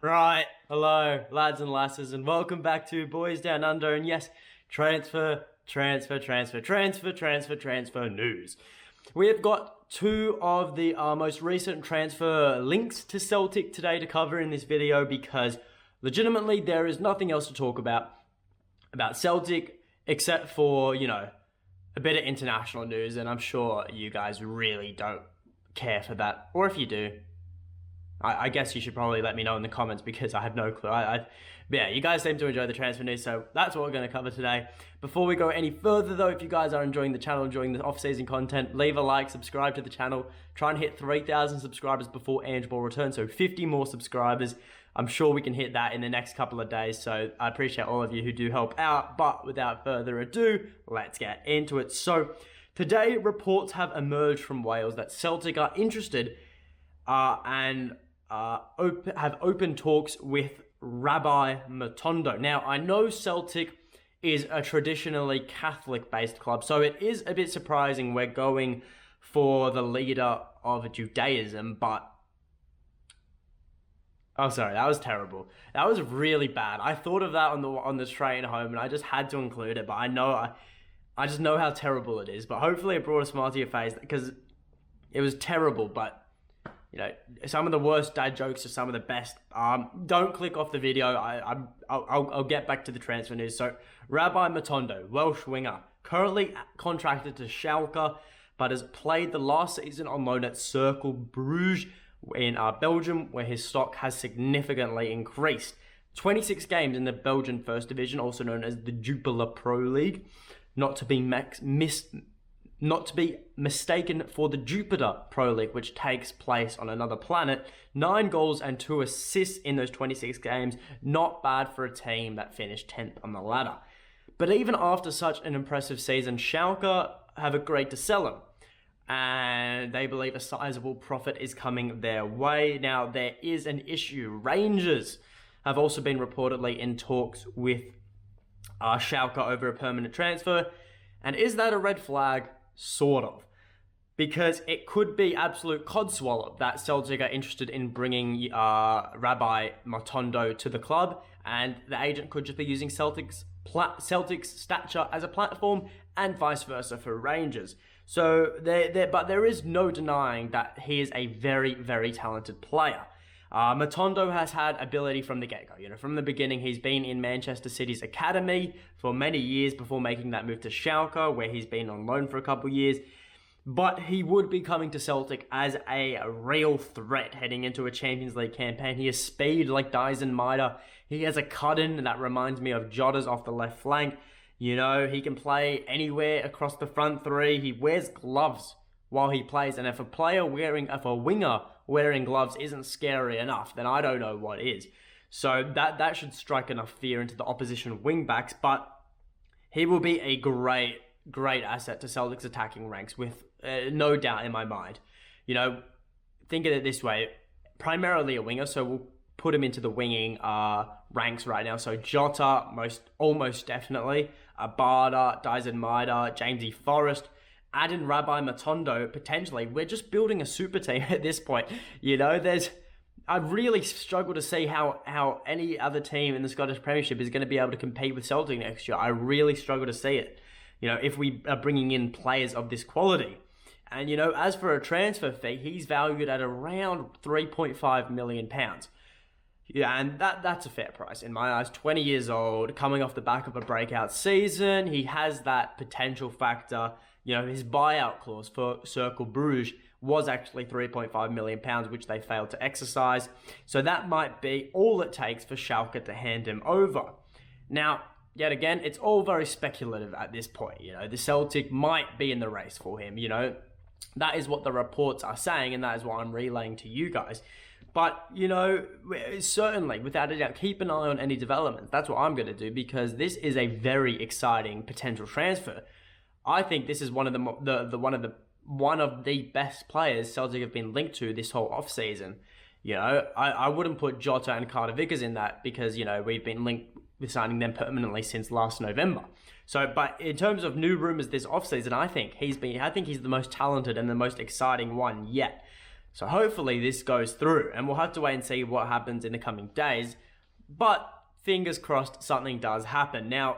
Right, hello, lads and lasses, and welcome back to Boys Down Under. And yes, transfer news. We have got two of the most recent transfer links to Celtic today to cover in this video because legitimately there is nothing else to talk about Celtic except for, a bit of international news, and I'm sure you guys really don't care for that. Or if you do, I guess you should probably let me know in the comments because I have no clue. But yeah, you guys seem to enjoy the transfer news, so that's what we're going to cover today. Before we go any further though, if you guys are enjoying the channel, enjoying the off-season content, leave a like, subscribe to the channel, try and hit 3,000 subscribers before Ange Ball returns, so 50 more subscribers. I'm sure we can hit that in the next couple of days, so I appreciate all of you who do help out, but without further ado, let's get into it. So, today reports have emerged from Wales that Celtic are interested and have open talks with Rabbi Matondo. Now, I know Celtic is a traditionally Catholic-based club, so it is a bit surprising we're going for the leader of Judaism, but... Oh, sorry, that was terrible. That was really bad. I thought of that on the train home, and I just had to include it, but I just know how terrible it is, but hopefully it brought a smile to your face, because it was terrible, but... some of the worst dad jokes are some of the best. Don't click off the video. I'll get back to the transfer news. So, Rabbi Matondo, Welsh winger, currently contracted to Schalke, but has played the last season on loan at Cercle Bruges in Belgium, where his stock has significantly increased. 26 games in the Belgian First Division, also known as the Jupiler Pro League, not to be mistaken for the Jupiter Pro League, which takes place on another planet. 9 goals and 2 assists in those 26 games. Not bad for a team that finished 10th on the ladder. But even after such an impressive season, Schalke have agreed to sell him, and they believe a sizable profit is coming their way. Now, there is an issue. Rangers have also been reportedly in talks with Schalke over a permanent transfer. And is that a red flag? Sort of. Because it could be absolute codswallop that Celtic are interested in bringing Rabbi Matondo to the club, and the agent could just be using Celtic's stature as a platform, and vice versa for Rangers. So, but there is no denying that he is a very, very talented player. Matondo has had ability from the get-go. From the beginning, he's been in Manchester City's academy for many years before making that move to Schalke, where he's been on loan for a couple of years. But he would be coming to Celtic as a real threat heading into a Champions League campaign. He has speed like Dyson Maeda. He has a cut-in that reminds me of Jota's off the left flank. He can play anywhere across the front three. He wears gloves while he plays, and if a winger wearing gloves isn't scary enough, then I don't know what is. So that should strike enough fear into the opposition wingbacks, but he will be a great asset to Celtic's attacking ranks, with no doubt in my mind. Think of it this way, primarily a winger, so we'll put him into the winging ranks right now. So Jota, almost definitely, Abada, Dyson Maeda, Jamesy Forrest, add in Rabbi Matondo, potentially. We're just building a super team at this point. I really struggle to see how any other team in the Scottish Premiership is going to be able to compete with Celtic next year. I really struggle to see it, if we are bringing in players of this quality. And, as for a transfer fee, he's valued at around £3.5 million. Yeah, and that's a fair price in my eyes. 20 years old, coming off the back of a breakout season. He has that potential factor. His buyout clause for Cercle Bruges was actually £3.5 million, which they failed to exercise. So that might be all it takes for Schalke to hand him over. Now, yet again, it's all very speculative at this point. The Celtic might be in the race for him. That is what the reports are saying, and that is what I'm relaying to you guys. But, certainly, without a doubt, keep an eye on any developments. That's what I'm going to do, because this is a very exciting potential transfer. I think this is one of the best players Celtic have been linked to this whole off-season. I wouldn't put Jota and Carter Vickers in that because, we've been linked with signing them permanently since last November. So, but in terms of new rumours this off-season, I think he's the most talented and the most exciting one yet. So hopefully this goes through, and we'll have to wait and see what happens in the coming days. But fingers crossed something does happen. Now,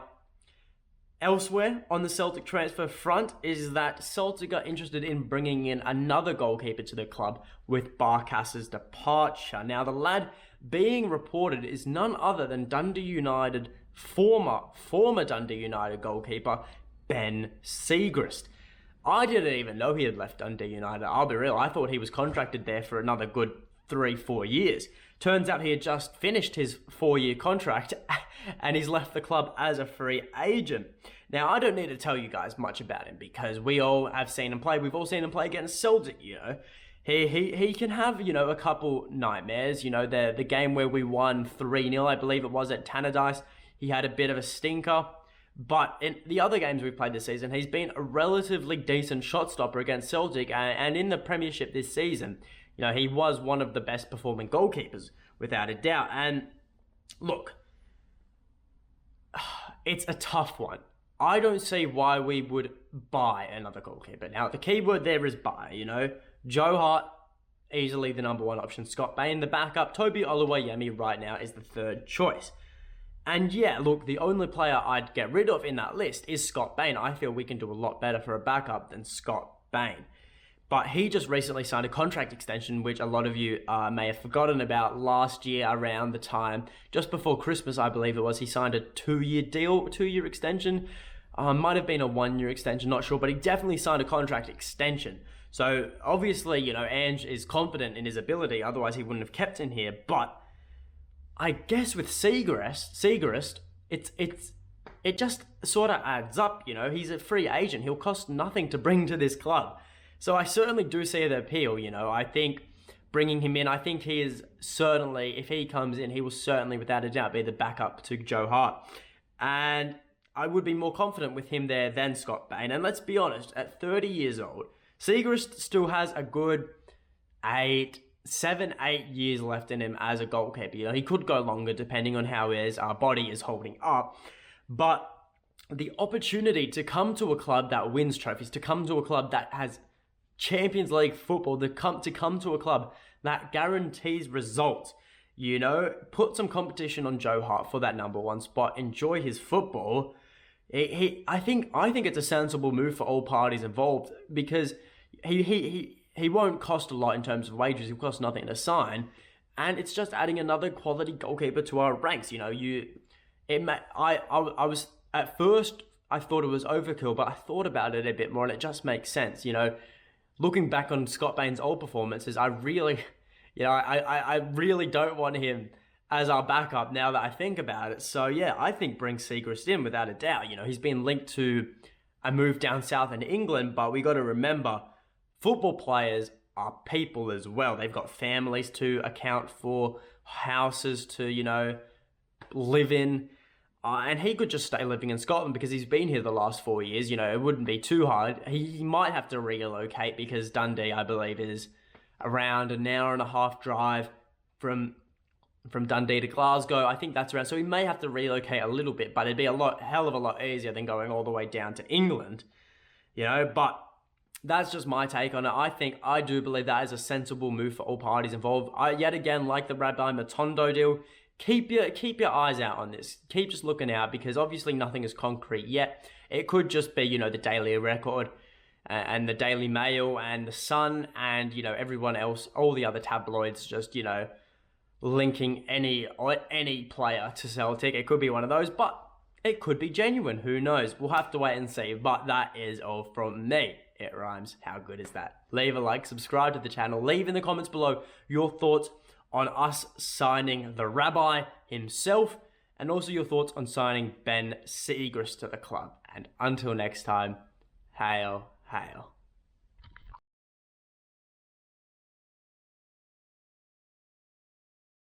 elsewhere on the Celtic transfer front is that Celtic are interested in bringing in another goalkeeper to the club with Barkas' departure. Now, the lad being reported is none other than Dundee United former Dundee United goalkeeper Ben Siegrist. I didn't even know he had left Dundee United. I'll be real, I thought he was contracted there for another good 3-4 years. Turns out he had just finished his 4-year contract and he's left the club as a free agent. Now, I don't need to tell you guys much about him because we all have seen him play. We've all seen him play against Celtic, you know. He can have, you know, a couple nightmares. You know, the game where we won 3-0, I believe it was, at Tannadice. He had a bit of a stinker. But in the other games we've played this season, he's been a relatively decent shot stopper against Celtic. And in the Premiership this season, you know, he was one of the best performing goalkeepers, without a doubt. And look, it's a tough one. I don't see why we would buy another goalkeeper. Now, the key word there is buy, you know. Joe Hart, easily the number one option. Scott Bain, the backup. Toby Oluwayemi right now is the third choice. And yeah, look, the only player I'd get rid of in that list is Scott Bain. I feel we can do a lot better for a backup than Scott Bain. But he just recently signed a contract extension, which a lot of you may have forgotten about. Last year around the time, just before Christmas, I believe it was, he signed a 2-year deal, 2-year extension. Might have been a 1-year extension, not sure, but he definitely signed a contract extension. So obviously, you know, Ange is confident in his ability, otherwise he wouldn't have kept him here. But I guess with Siegrist, it just sort of adds up, you know. He's a free agent. He'll cost nothing to bring to this club. So I certainly do see the appeal, you know. I think bringing him in, I think he is certainly, if he comes in, he will certainly, without a doubt, be the backup to Joe Hart. And I would be more confident with him there than Scott Bain. And let's be honest, at 30 years old, Siegrist still has a good 7-8 years left in him as a goalkeeper. You know, he could go longer depending on how his body is holding up. But the opportunity to come to a club that wins trophies, to come to a club that has Champions League football, to come to a club that guarantees results, you know, put some competition on Joe Hart for that number one spot, enjoy his football. I think it's a sensible move for all parties involved because he won't cost a lot in terms of wages. He'll cost nothing to sign, and it's just adding another quality goalkeeper to our ranks. You know, I was at first I thought it was overkill, but I thought about it a bit more, and it just makes sense. You know, looking back on Scott Bain's old performances, I really don't want him as our backup now that I think about it. So yeah, I think bring Siegrist in without a doubt. You know, he's been linked to a move down south in England, but we got to remember, football players are people as well. They've got families to account for, houses to, you know, live in. And he could just stay living in Scotland because he's been here the last 4 years. You know, it wouldn't be too hard. He might have to relocate because Dundee, I believe, is around an hour and a half drive from Dundee to Glasgow. I think that's around. So he may have to relocate a little bit, but it'd be hell of a lot easier than going all the way down to England. You know, but that's just my take on it. I do believe that is a sensible move for all parties involved. Yet again, like the Rabbi Matondo deal, keep your eyes out on this. Keep just looking out because obviously nothing is concrete yet. It could just be, you know, the Daily Record and the Daily Mail and the Sun and, you know, everyone else, all the other tabloids just, you know, linking any player to Celtic. It could be one of those, but it could be genuine. Who knows? We'll have to wait and see. But that is all from me. It rhymes. How good is that? Leave a like, subscribe to the channel, leave in the comments below your thoughts on us signing the Rabbi himself, and also your thoughts on signing Ben Siegrist to the club. And until next time, hail, hail.